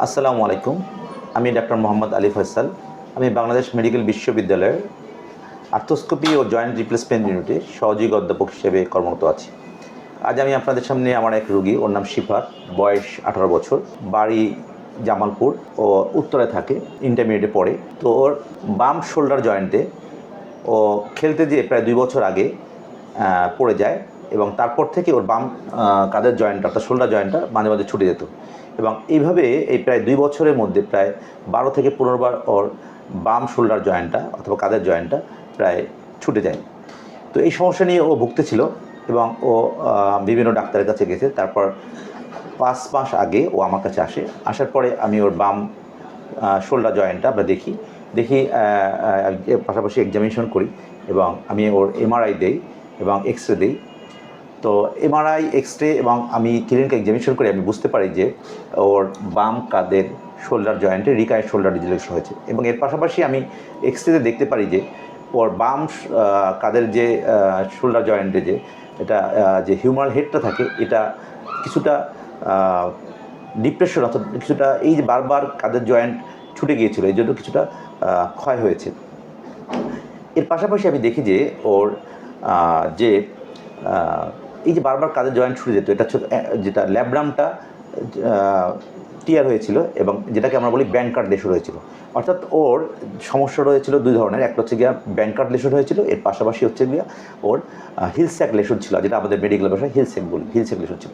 আসসালামু আলাইকুম। আমি ডাক্তার মোহাম্মদ আলী ফয়সাল। আমি বাংলাদেশ মেডিকেল বিশ্ববিদ্যালয়ের আর্থ্রোস্কোপি ও জয়েন্ট রিপ্লেসমেন্ট ইউনিটে সহযোগী অধ্যাপক হিসেবে কর্মরত আছি। আজ আমি আপনাদের সামনে আমার এক রোগী, ওর নাম শিফাত, বয়স 18 বছর, বাড়ি জামালপুর ও উত্তরায় থাকে, ইন্টারমিডিয়েটে পড়ে। তো ওর বাম শোল্ডার জয়েন্টে ও খেলতে যেয়ে প্রায় 2 বছর আগে পড়ে যায় এবং তারপর থেকে ওর বাম কাঁধের জয়েন্টটা অর্থাৎ শোল্ডার জয়েন্টটা মাঝে মাঝে ছুটে যেত এবং এইভাবে এই প্রায় 2 বছরের মধ্যে প্রায় 12 থেকে 15 বার ওর বাম শোল্ডার জয়েন্টটা অথবা কাঁধের জয়েন্টটা প্রায় ছুটে যায়। তো এই সমস্যা নিয়ে ও ভুগতেছিল এবং ও বিভিন্ন ডাক্তারের কাছে গেছে। তারপর 5 মাস আগে ও আমার কাছে আসার পরে আমি ওর বাম শোল্ডার জয়েন্টটা আমরা দেখি পাশাপাশি এক্সামিনেশন করি এবং আমি ওর এমআরআই দেই এবং এক্স-রে দিই। তো এমআরআই, এক্স-রে এবং আমি ক্লিনিক্যাল এক্সামিনেশন করে আমি বুঝতে পারি যে ওর বাম কাঁধের শোল্ডার জয়েন্টে রিকারেন্ট শোল্ডার ডিসলোকেশন হয়েছে এবং এর পাশাপাশি আমি এক্স-রেতে দেখতে পারি যে ওর বাম কাঁধের যে শোল্ডার জয়েন্টে যে এটা যে হিউমারাল হেডটা থাকে এটা কিছুটা ডিপ্রেশন অর্থাৎ কিছুটা এই যে বারবার কাঁধের জয়েন্ট ছুটে গিয়েছিল এই জন্য কিছুটা ক্ষয় হয়েছে। এর পাশাপাশি আমি দেখি যে ওর যে এই যে বারবার কাঁধের জয়েন্ট ছুটে যেত এটা যেটা ল্যাব্রামটা টিয়ার হয়েছিল এবং যেটাকে আমরা বলি ব্যানকার্ড লেশন হয়েছিল। অর্থাৎ ওর সমস্যা রয়েছিল 2 ধরনের, একটা হচ্ছে গিয়া ব্যানকার্ড লেশন হয়েছিল, এর পাশাপাশি হচ্ছে গিয়া ওর হিলস্যাক লেশন ছিল, যেটা আমাদের মেডিকেল ভাষায় হিলস্যাক লেশন ছিল।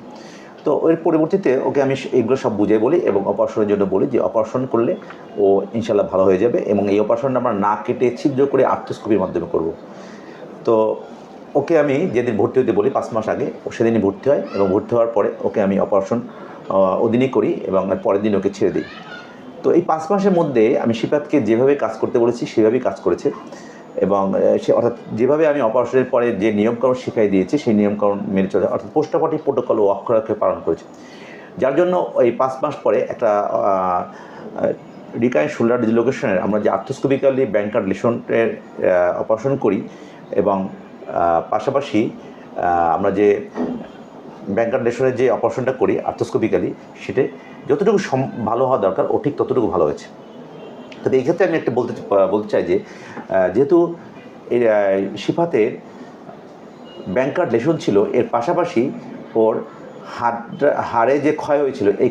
তো এর পরবর্তীতে ওকে আমি এগুলো সব বুঝিয়ে বলি এবং অপারেশনের জন্য বলি যে অপারেশন করলে ও ইনশাল্লাহ ভালো হয়ে যাবে এবং এই অপারেশনটা আমরা না কেটে ছিদ্র করে আর্থ্রোস্কোপির মাধ্যমে করব। তো ওকে আমি যেদিন ভর্তি হতে বলি 5 মাস আগে, ও সেদিনই ভর্তি হয় এবং ভর্তি হওয়ার পরে ওকে আমি অপারেশন ওদিনই করি এবং পরের দিন ওকে ছেড়ে দিই। তো এই 5 মাসের মধ্যে আমি শিফাতকে যেভাবে কাজ করতে বলেছি সেভাবেই কাজ করেছে এবং সে অর্থাৎ যেভাবে আমি অপারেশনের পরে যে নিয়মকানুন শিখিয়ে দিয়েছি সেই নিয়মকানুন মেনে চলে অর্থাৎ পোস্ট অপারেটিভ প্রোটোকল ও অক্ষরে পালন করেছে, যার জন্য এই 5 মাস পরে একটা রিকারেন্ট শোল্ডার ডিসলোকেশনের আমরা যে আর্থ্রোস্কোপিক্যালি ব্যানকার্ড লেশনের অপারেশন করি এবং পাশাপাশি আমরা যে ব্যানকার্ড লেশনের যে অপারেশনটা করি আর্থ্রোস্কোপিক্যালি সেটা যতটুকু ভালো হওয়া দরকার ও ঠিক ততটুকু ভালো হয়েছে। তবে এই ক্ষেত্রে আমি একটা বলতে চাই যে যেহেতু এই শিফাতের ব্যানকার্ড লেশন ছিল, এর পাশাপাশি ওর হাড়ে যে ক্ষয় হয়েছিল এই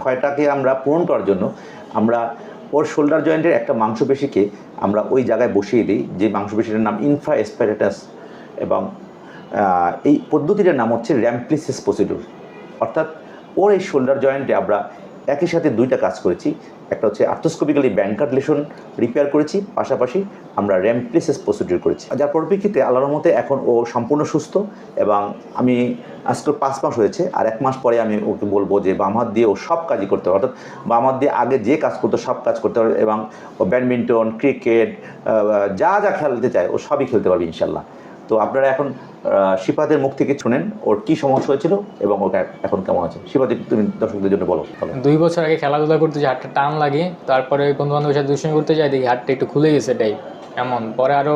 ক্ষয়টাকে আমরা পূরণ করার জন্য আমরা ওর শোল্ডার জয়েন্টের একটা মাংসপেশিকে আমরা ওই জায়গায় বসিয়ে দিই, যে মাংসপেশিটার নাম ইনফ্রাস্প্যারেটাস এবং এই পদ্ধতিটার নাম হচ্ছে র্যাম্প্লিসিস প্রসিডিউর। অর্থাৎ ওর এই শোল্ডার জয়েন্টে আমরা একই সাথে 2টা কাজ করেছি, একটা হচ্ছে আর্থ্রোস্কোপিক্যালি ব্যানকার্ড লেশন রিপেয়ার করেছি, পাশাপাশি আমরা র্যাম্প্লিসিস প্রসিডিউর করেছি, যার পরিপ্রেক্ষিতে আল্লাহর রহমতে এখন ও সম্পূর্ণ সুস্থ এবং আমি আজকে 5 মাস হয়েছে আর 1 মাস পরে আমি ওকে বলবো যে বাম হাত দিয়ে ও সব কাজই করতে পারে, অর্থাৎ বাম হাত দিয়ে আগে যে কাজ করতো সব কাজ করতে পারে এবং ও ব্যাডমিন্টন, ক্রিকেট যা যা খেলতে চায় ও সবই খেলতে পারবে ইনশাল্লাহ। তো আপনারা এখন শিফাতের মুখ থেকে শুনেন ওর কী সমস্যা হয়েছিল এবং ওটা এখন কেমন আছে। শিফাত, তুমি দর্শকদের জন্য বলো। 2 বছর আগে খেলাধুলা করতে যে হাতটা টান লাগে, তারপরে বন্ধু বান্ধবের সাথে দুষ্টামি করতে যাই দেখি হাতটা একটু খুলে গেছে টাইপ এমন, পরে আরও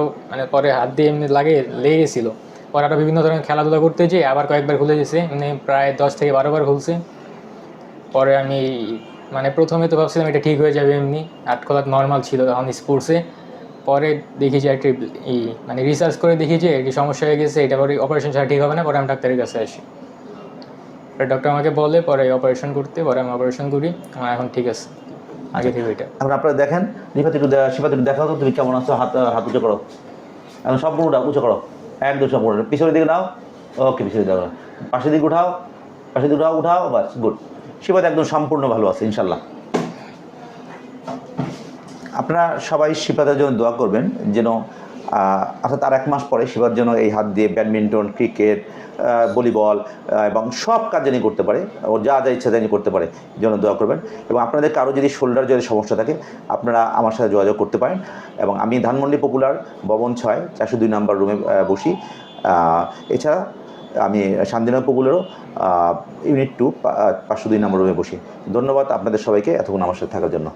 পরে হাত দিয়ে এমনি লেগে গেছিলো, পরে আরও বিভিন্ন ধরনের খেলাধুলা করতে যেয়ে আবার কয়েকবার খুলে গেছে, এমনি প্রায় 10 থেকে 12 বার খুলছে। পরে আমি প্রথমে তো ভাবছিলাম এটা ঠিক হয়ে যাবে, এমনি হাত খোলা নর্মাল ছিল তখন স্পোর্টসে। পরে দেখি যে একটা রিসার্চ করে দেখি যে কি সমস্যা হয়ে গেছে, এটা পরে অপারেশন ছাড়া ঠিক হবে না। পরে আমি ডাক্তারের কাছে আসি, ডক্টর আমাকে বলে পরে অপারেশন করতে, পরে আমি অপারেশন করি, আমার এখন ঠিক আছে আগে থেকে। এটা এখন আপনারা দেখেন শিফাত একটু দেখাও তো তুমি কেমন আছো, হাত উঁচু করো, এখন সম্পূর্ণ উঁচু করো, একদম সম্পূর্ণ পিছনের দিকে নাও, ওকে পিছনের দিকে নাও, পাশের দিকে উঠাও, উঠাও, বাস গুড। শিফাত একদম সম্পূর্ণ ভালো আছে ইনশাল্লাহ। আপনারা সবাই শিফাতের জন্য দোয়া করবেন যেন অর্থাৎ তার 1 মাস পরে শিফাত যেন এই হাত দিয়ে ব্যাডমিন্টন, ক্রিকেট, ভলিবল এবং সব কাজ জানি করতে পারে, ওর যা যা ইচ্ছা জানি করতে পারে, জন্য দোয়া করবেন। এবং আপনাদের কারো যদি শোল্ডার যদি সমস্যা থাকে আপনারা আমার সাথে যোগাযোগ করতে পারেন এবং আমি ধানমন্ডি পপুলার ভবন 6 402 নম্বর রুমে বসি। এছাড়া আমি শান্তিনগর পপুলারও ইউনিট 2 502 নম্বর রুমে বসি। ধন্যবাদ আপনাদের সবাইকে এতক্ষণ আমার সাথে থাকার জন্য।